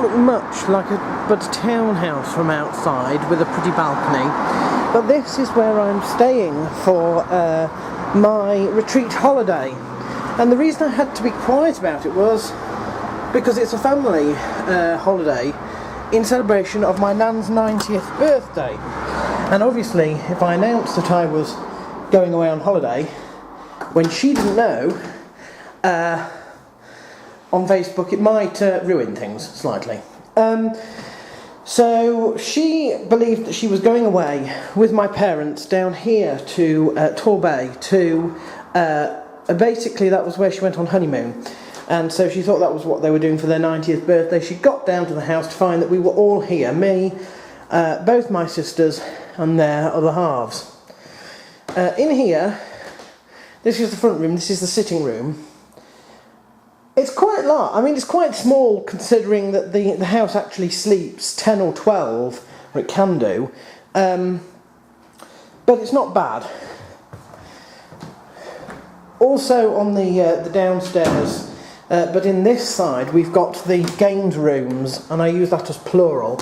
look much like a townhouse from outside with a pretty balcony, but this is where I'm staying for my retreat holiday. And the reason I had to be quiet about it was because it's a family holiday in celebration of my nan's 90th birthday. And obviously, if I announced that I was going away on holiday when she didn't know on Facebook, it might ruin things slightly. So she believed that she was going away with my parents down here to Torbay to basically that was where she went on honeymoon. And so she thought that was what they were doing for their 90th birthday. She got down to the house to find that we were all here, me, both my sisters and their other halves. In here, this is the front room, this is the sitting room. It's quite large. I mean, it's quite small considering that the house actually sleeps 10 or 12, or it can do, but it's not bad. Also on the downstairs, but in this side, we've got the games rooms, and I use that as plural.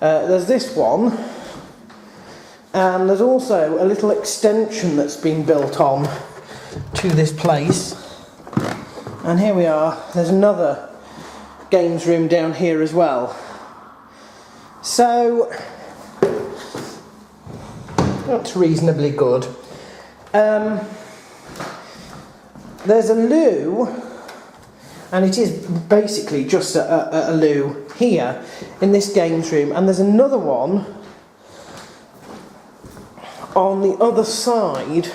There's this one, and there's also a little extension that's been built on to this place. And here we are, there's another games room down here as well. So, that's reasonably good. There's a loo, and it is basically just a loo here in this games room, and there's another one on the other side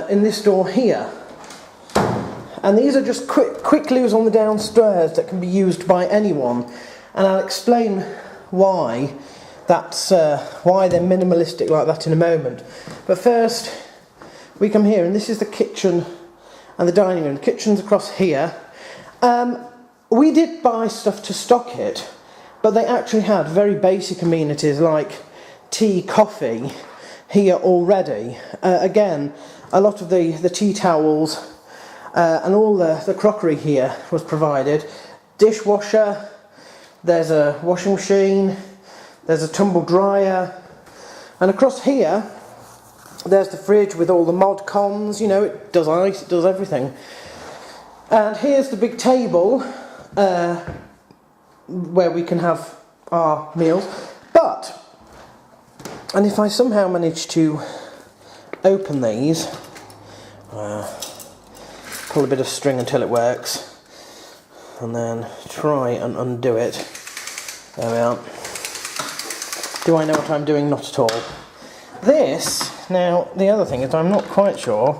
in this door here. And these are just quick loos on the downstairs that can be used by anyone, and I'll explain why why they're minimalistic like that in a moment. But first we come here, and this is the kitchen and the dining room. The kitchen's across here. We did buy stuff to stock it, but they actually had very basic amenities like tea, coffee here already. Again, a lot of the tea towels and all the crockery here was provided. Dishwasher, there's a washing machine, there's a tumble dryer, and across here there's the fridge with all the mod cons, you know, it does ice, it does everything. And here's the big table where we can have our meals. But, and if I somehow manage to open these, pull a bit of string until it works, and then try and undo it. There we are. Do I know what I'm doing? Not at all. This, now the other thing is I'm not quite sure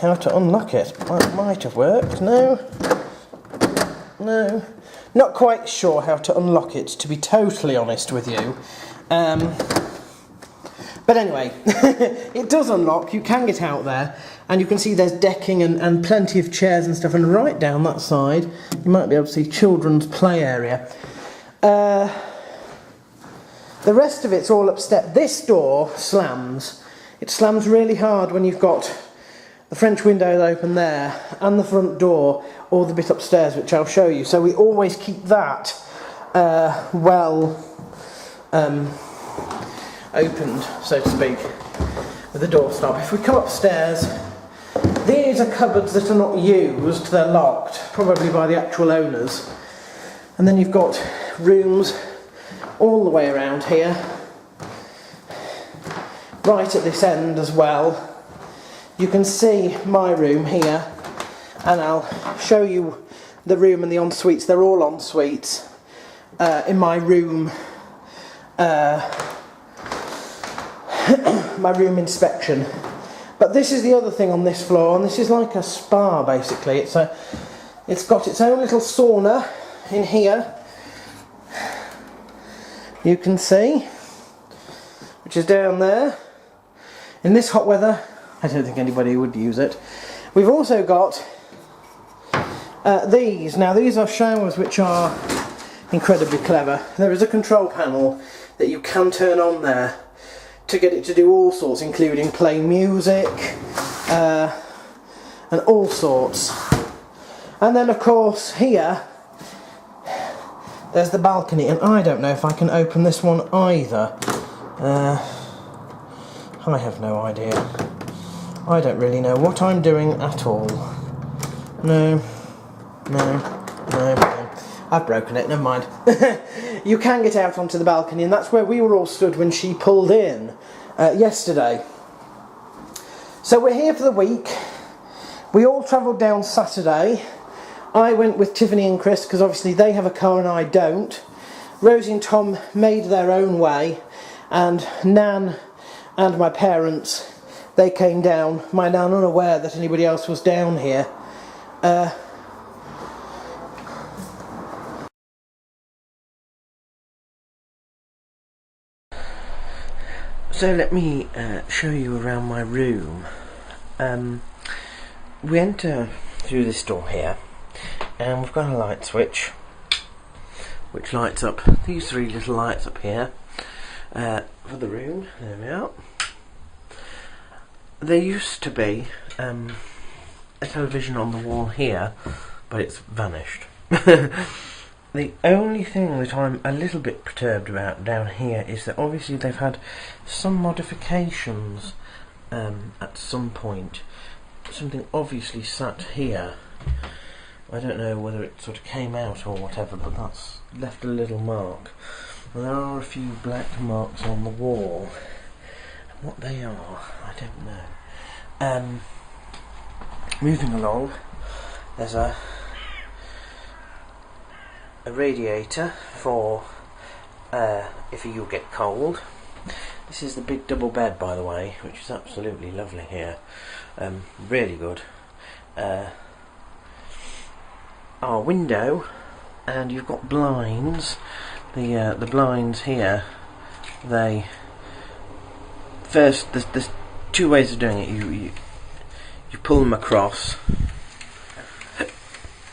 how to unlock it. That might have worked. No, not quite sure how to unlock it, to be totally honest with you. But anyway, it does unlock, you can get out there, and you can see there's decking and plenty of chairs and stuff, and right down that side you might be able to see children's play area. The rest of it's all upstairs. This door slams. It slams really hard when you've got the French windows open there and the front door, or the bit upstairs, which I'll show you. So we always keep that well opened, so to speak, with the door stop. If we come upstairs, these are cupboards that are not used, they're locked, probably by the actual owners. And then you've got rooms all the way around here, right at this end as well. You can see my room here, and I'll show you the room and the en-suites. They're all en-suites in my room. My room inspection. But this is the other thing on this floor, and this is like a spa basically. It's got its own little sauna in here, you can see, which is down there. In this hot weather, I don't think anybody would use it. We've also got these. Now these are showers which are incredibly clever. There is a control panel that you can turn on there to get it to do all sorts, including play music and all sorts. And then of course here there's the balcony, and I don't know if I can open this one either. I have no idea. I don't really know what I'm doing at all. No. I've broken it, never mind. You can get out onto the balcony, and that's where we were all stood when she pulled in yesterday. So we're here for the week. We all travelled down Saturday. I went with Tiffany and Chris because obviously they have a car and I don't. Rosie and Tom made their own way, and Nan and my parents, they came down. My Nan unaware that anybody else was down here. So let me show you around my room. We enter through this door here, and we've got a light switch which lights up these three little lights up here for the room. There we are. There used to be a television on the wall here, but it's vanished. The only thing that I'm a little bit perturbed about down here is that obviously they've had some modifications at some point. Something obviously sat here. I don't know whether it sort of came out or whatever, but that's left a little mark. And there are a few black marks on the wall. And what they are, I don't know. Moving along, there's a radiator for if you get cold. This is the big double bed, by the way, which is absolutely lovely here. Really good. Our window, and you've got blinds. The blinds here, they first there's two ways of doing it. You pull them across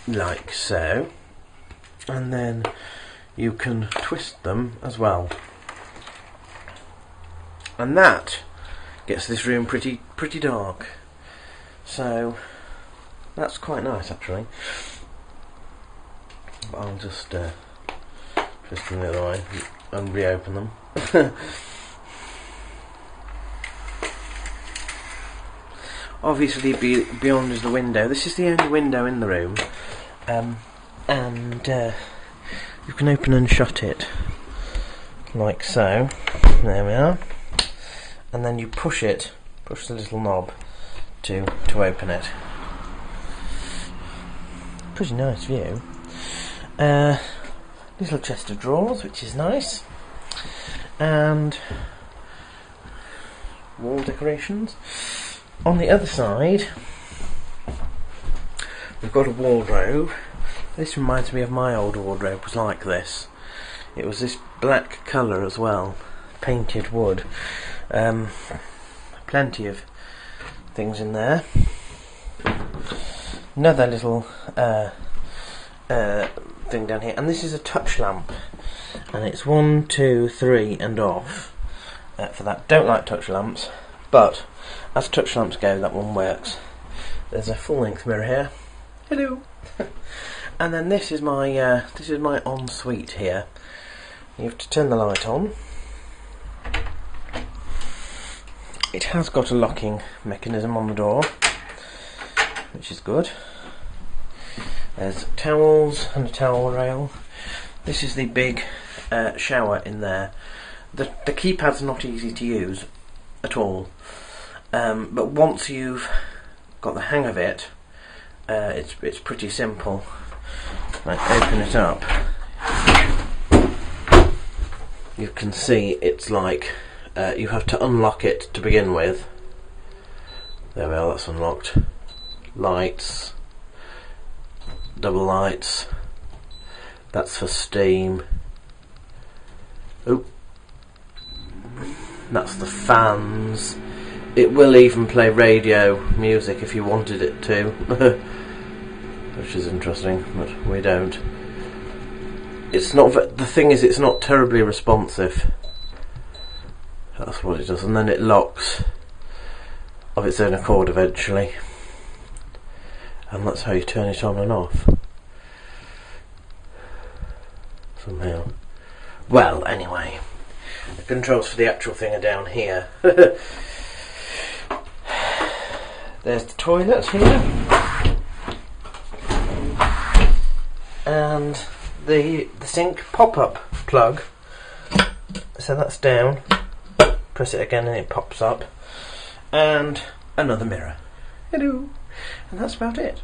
like so, and then you can twist them as well, and that gets this room pretty dark. So that's quite nice actually. But I'll just twist them the other way and reopen them. Obviously beyond is the window. This is the only window in the room, and you can open and shut it like so. There we are. And then you push the little knob to open it. Pretty nice view. Little chest of drawers, which is nice, and wall decorations. On the other side, we've got a wardrobe. This reminds me of my old wardrobe. Was like this. It was this black colour as well, painted wood. Plenty of things in there. Another little thing down here, and this is a touch lamp, and it's 1, 2, 3 and off for that. Don't like touch lamps, but as touch lamps go, that one works. There's a full-length mirror here. Hello. And then this is my ensuite here. You have to turn the light on. It has got a locking mechanism on the door, which is good. There's towels and a towel rail. This is the big shower in there. The keypad's not easy to use at all, but once you've got the hang of it, it's pretty simple. Like, open it up, you can see it's like you have to unlock it to begin with. There we are, that's unlocked. Lights, double lights, that's for steam. Oh, that's the fans. It will even play radio music if you wanted it to, which is interesting, but we don't. It's not. The thing is, it's not terribly responsive. That's what it does, and then it locks of its own accord eventually, and that's how you turn it on and off. somehow. Well, anyway, the controls for the actual thing are down here. There's the toilet here, and the sink pop-up plug. So that's down. Press it again and it pops up. And another mirror. Hello. And that's about it.